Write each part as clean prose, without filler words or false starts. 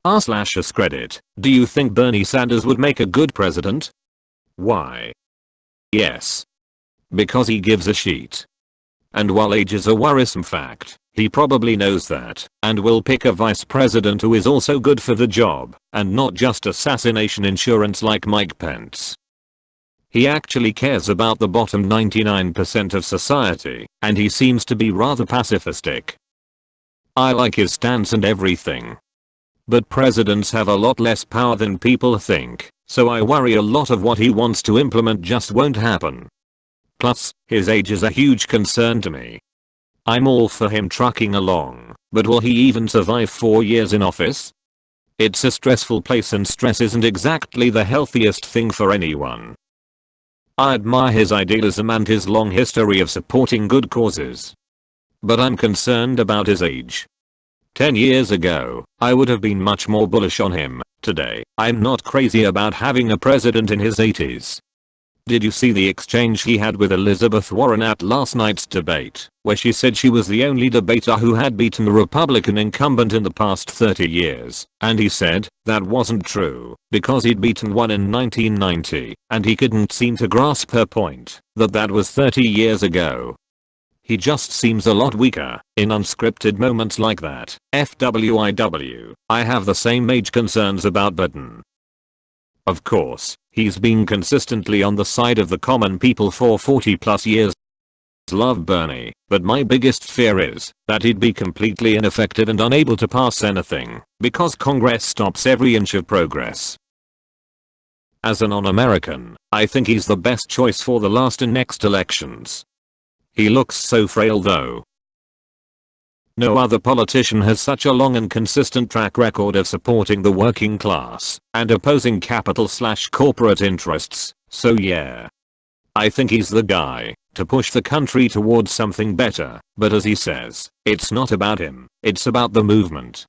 r/AskReddit, do you think Bernie Sanders would make a good president? Why? Yes. Because he gives a shit. And while age is a worrisome fact, he probably knows that, and will pick a vice president who is also good for the job, and not just assassination insurance like Mike Pence. He actually cares about the bottom 99% of society, and he seems to be rather pacifistic. I like his stance and everything. But presidents have a lot less power than people think, so I worry a lot of what he wants to implement just won't happen. Plus, his age is a huge concern to me. I'm all for him trucking along, but will he even survive 4 years in office? It's a stressful place and stress isn't exactly the healthiest thing for anyone. I admire his idealism and his long history of supporting good causes. But I'm concerned about his age. 10 years ago, I would have been much more bullish on him. Today, I'm not crazy about having a president in his 80s. Did you see the exchange he had with Elizabeth Warren at last night's debate, where she said she was the only debater who had beaten the Republican incumbent in the past 30 years, and he said that wasn't true, because he'd beaten one in 1990, and he couldn't seem to grasp her point, that was 30 years ago. He just seems a lot weaker in unscripted moments like that. FWIW, I have the same age concerns about Biden. Of course, he's been consistently on the side of the common people for 40 plus years. Love Bernie, but my biggest fear is that he'd be completely ineffective and unable to pass anything, because Congress stops every inch of progress. As a non-American, I think he's the best choice for the last and next elections. He looks so frail though. No other politician has such a long and consistent track record of supporting the working class and opposing capital/corporate interests, so yeah. I think he's the guy to push the country towards something better, but as he says, it's not about him, it's about the movement.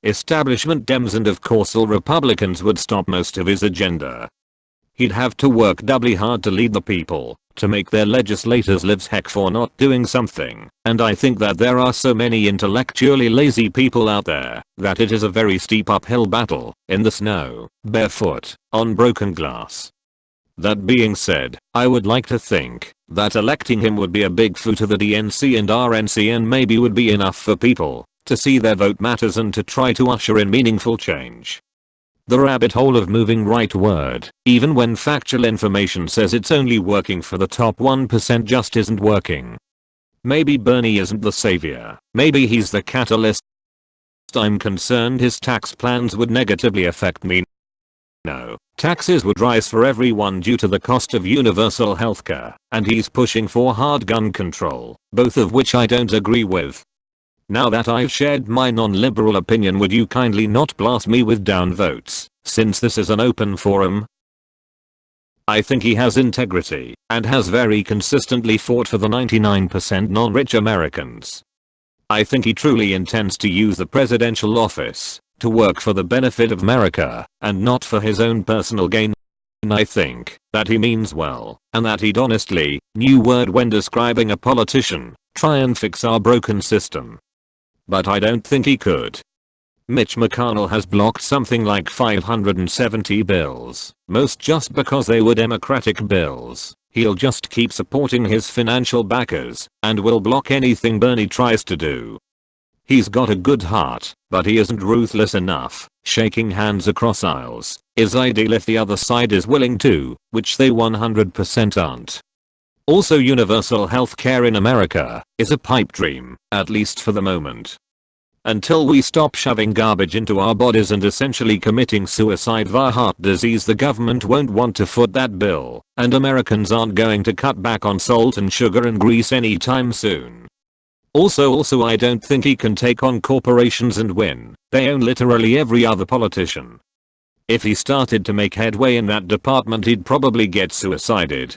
Establishment Dems and of course all Republicans would stop most of his agenda. He'd have to work doubly hard to lead the people, to make their legislators' lives heck for not doing something, and I think that there are so many intellectually lazy people out there that it is a very steep uphill battle, in the snow, barefoot, on broken glass. That being said, I would like to think that electing him would be a big foo to the DNC and RNC and maybe would be enough for people to see their vote matters and to try to usher in meaningful change. The rabbit hole of moving rightward, even when factual information says it's only working for the top 1%, just isn't working. Maybe Bernie isn't the savior, maybe he's the catalyst. I'm concerned his tax plans would negatively affect me. No, taxes would rise for everyone due to the cost of universal healthcare, and he's pushing for hard gun control, both of which I don't agree with. Now that I've shared my non-liberal opinion, would you kindly not blast me with downvotes, since this is an open forum? I think he has integrity, and has very consistently fought for the 99% non-rich Americans. I think he truly intends to use the presidential office to work for the benefit of America, and not for his own personal gain. I think that he means well, and that he'd honestly, new word when describing a politician, try and fix our broken system. But I don't think he could. Mitch McConnell has blocked something like 570 bills, most just because they were Democratic bills. He'll just keep supporting his financial backers, and will block anything Bernie tries to do. He's got a good heart, but he isn't ruthless enough. Shaking hands across aisles is ideal if the other side is willing to, which they 100% aren't. Also, universal health care in America is a pipe dream, at least for the moment. Until we stop shoving garbage into our bodies and essentially committing suicide via heart disease, the government won't want to foot that bill, and Americans aren't going to cut back on salt and sugar and grease anytime soon. Also I don't think he can take on corporations and win. They own literally every other politician. If he started to make headway in that department, he'd probably get suicided.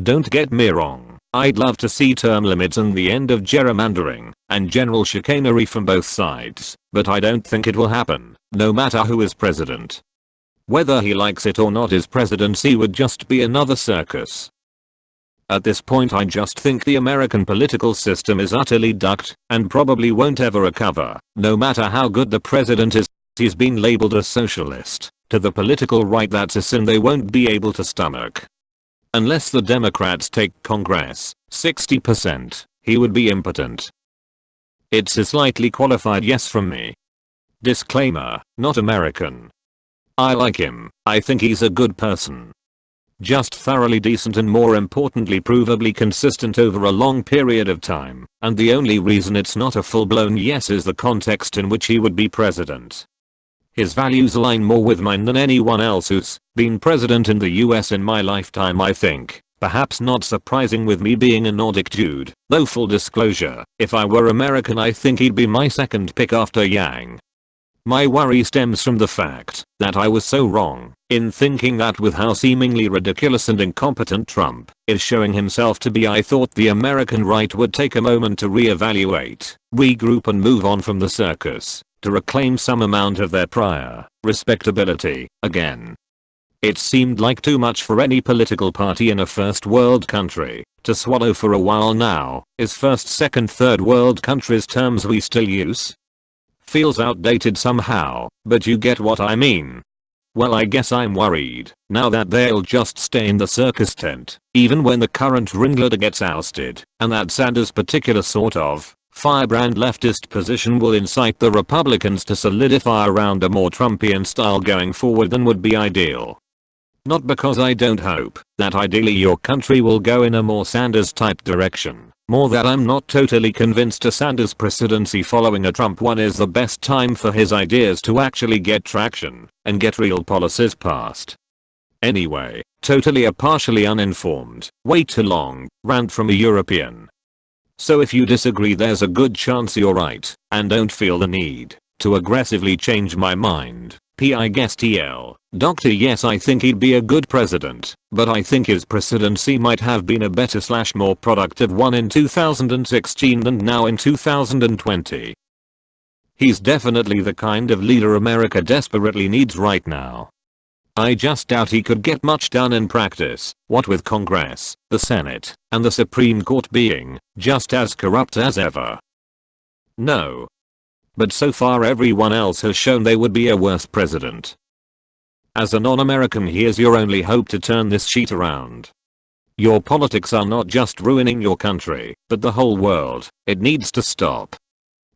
Don't get me wrong, I'd love to see term limits and the end of gerrymandering and general chicanery from both sides, but I don't think it will happen, no matter who is president. Whether he likes it or not, his presidency would just be another circus. At this point I just think the American political system is utterly ducked and probably won't ever recover, no matter how good the president is. He's been labeled a socialist. To the political right, that's a sin they won't be able to stomach. Unless the Democrats take Congress, 60%, he would be impotent. It's a slightly qualified yes from me. Disclaimer, not American. I like him, I think he's a good person. Just thoroughly decent and more importantly provably consistent over a long period of time, and the only reason it's not a full-blown yes is the context in which he would be president. His values align more with mine than anyone else who's been president in the US in my lifetime, I think. Perhaps not surprising with me being a Nordic dude, though full disclosure, if I were American I think he'd be my second pick after Yang. My worry stems from the fact that I was so wrong in thinking that with how seemingly ridiculous and incompetent Trump is showing himself to be, I thought the American right would take a moment to reevaluate, regroup and move on from the circus to reclaim some amount of their prior respectability again. It seemed like too much for any political party in a first world country to swallow for a while now. Is first, second, third world countries terms we still use? Feels outdated somehow, but you get what I mean. Well, I guess I'm worried now that they'll just stay in the circus tent even when the current ringleader gets ousted, and that Sanders' particular sort of firebrand leftist position will incite the Republicans to solidify around a more Trumpian style going forward than would be ideal. Not because I don't hope that ideally your country will go in a more Sanders type direction, more that I'm not totally convinced a Sanders presidency following a Trump one is the best time for his ideas to actually get traction and get real policies passed. Anyway, totally a partially uninformed, way too long rant from a European. So if you disagree, there's a good chance you're right, and don't feel the need to aggressively change my mind. I guess TL. Dr. Yes, I think he'd be a good president, but I think his presidency might have been a better / more productive one in 2016 than now in 2020. He's definitely the kind of leader America desperately needs right now. I just doubt he could get much done in practice, what with Congress, the Senate, and the Supreme Court being just as corrupt as ever. No. But so far everyone else has shown they would be a worse president. As a non-American, here's your only hope to turn this sheet around. Your politics are not just ruining your country, but the whole world. It needs to stop.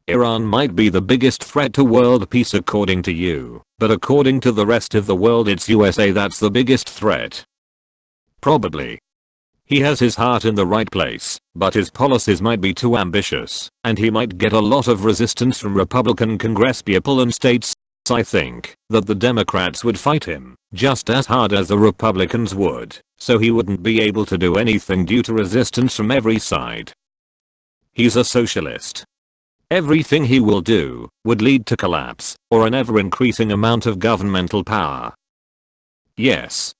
Iran might be the biggest threat to world peace according to you, but according to the rest of the world it's USA that's the biggest threat. Probably. He has his heart in the right place, but his policies might be too ambitious, and he might get a lot of resistance from Republican congresspeople and states. I think that the Democrats would fight him just as hard as the Republicans would, so he wouldn't be able to do anything due to resistance from every side. He's a socialist. Everything he will do would lead to collapse or an ever-increasing amount of governmental power. Yes.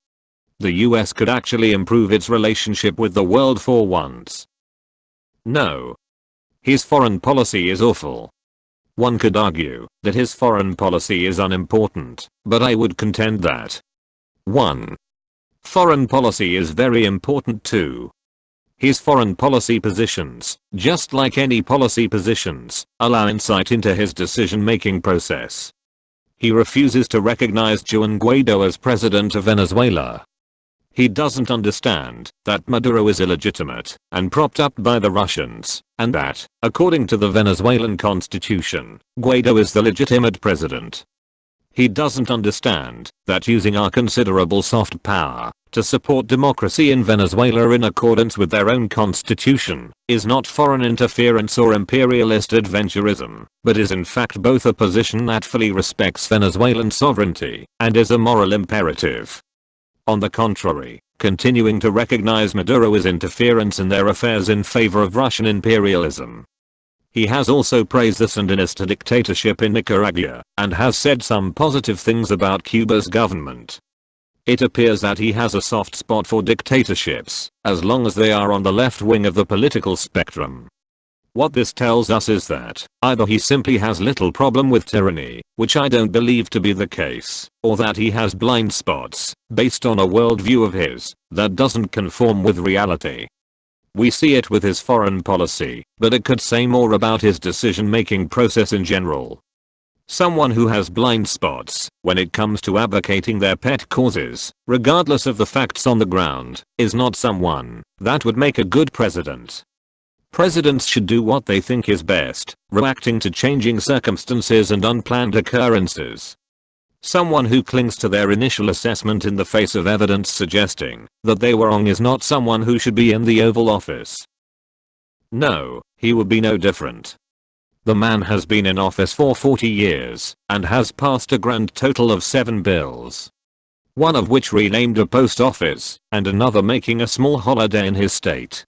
The US could actually improve its relationship with the world for once. No. His foreign policy is awful. One could argue that his foreign policy is unimportant, but I would contend that 1. Foreign policy is very important too. His foreign policy positions, just like any policy positions, allow insight into his decision-making process. He refuses to recognize Juan Guaido as president of Venezuela. He doesn't understand that Maduro is illegitimate and propped up by the Russians, and that, according to the Venezuelan constitution, Guaido is the legitimate president. He doesn't understand that using our considerable soft power to support democracy in Venezuela in accordance with their own constitution is not foreign interference or imperialist adventurism, but is in fact both a position that fully respects Venezuelan sovereignty and is a moral imperative. On the contrary, continuing to recognize Maduro as interference in their affairs in favor of Russian imperialism. He has also praised the Sandinista dictatorship in Nicaragua and has said some positive things about Cuba's government. It appears that he has a soft spot for dictatorships, as long as they are on the left wing of the political spectrum. What this tells us is that either he simply has little problem with tyranny, which I don't believe to be the case, or that he has blind spots based on a worldview of his that doesn't conform with reality. We see it with his foreign policy, but it could say more about his decision-making process in general. Someone who has blind spots when it comes to advocating their pet causes, regardless of the facts on the ground, is not someone that would make a good president. Presidents should do what they think is best, reacting to changing circumstances and unplanned occurrences. Someone who clings to their initial assessment in the face of evidence suggesting that they were wrong is not someone who should be in the Oval Office. No, he would be no different. The man has been in office for 40 years and has passed a grand total of 7 bills. One of which renamed a post office and another making a small holiday in his state.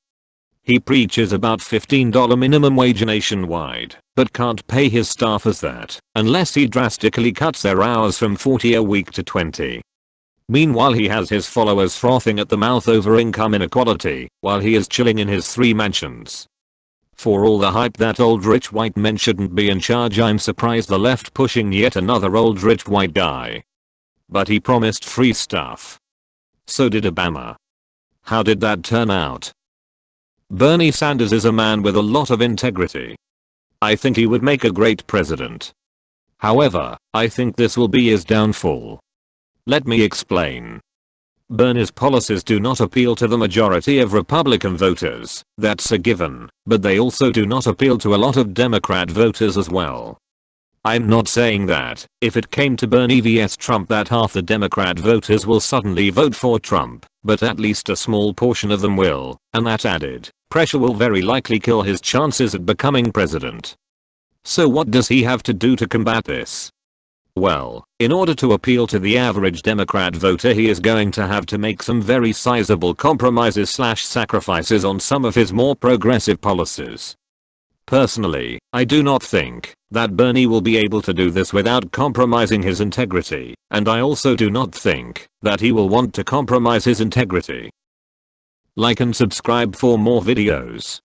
He preaches about $15 minimum wage nationwide, but can't pay his staff as that unless he drastically cuts their hours from 40 a week to 20. Meanwhile he has his followers frothing at the mouth over income inequality while he is chilling in his 3 mansions. For all the hype that old rich white men shouldn't be in charge, I'm surprised the left pushing yet another old rich white guy. But he promised free stuff. So did Obama. How did that turn out? Bernie Sanders is a man with a lot of integrity. I think he would make a great president. However, I think this will be his downfall. Let me explain. Bernie's policies do not appeal to the majority of Republican voters, that's a given, but they also do not appeal to a lot of Democrat voters as well. I'm not saying that, if it came to Bernie vs Trump, that half the Democrat voters will suddenly vote for Trump, but at least a small portion of them will, and that added pressure will very likely kill his chances at becoming president. So what does he have to do to combat this? Well, in order to appeal to the average Democrat voter, he is going to have to make some very sizable compromises/sacrifices on some of his more progressive policies. Personally, I do not think that Bernie will be able to do this without compromising his integrity, and I also do not think that he will want to compromise his integrity. Like and subscribe for more videos.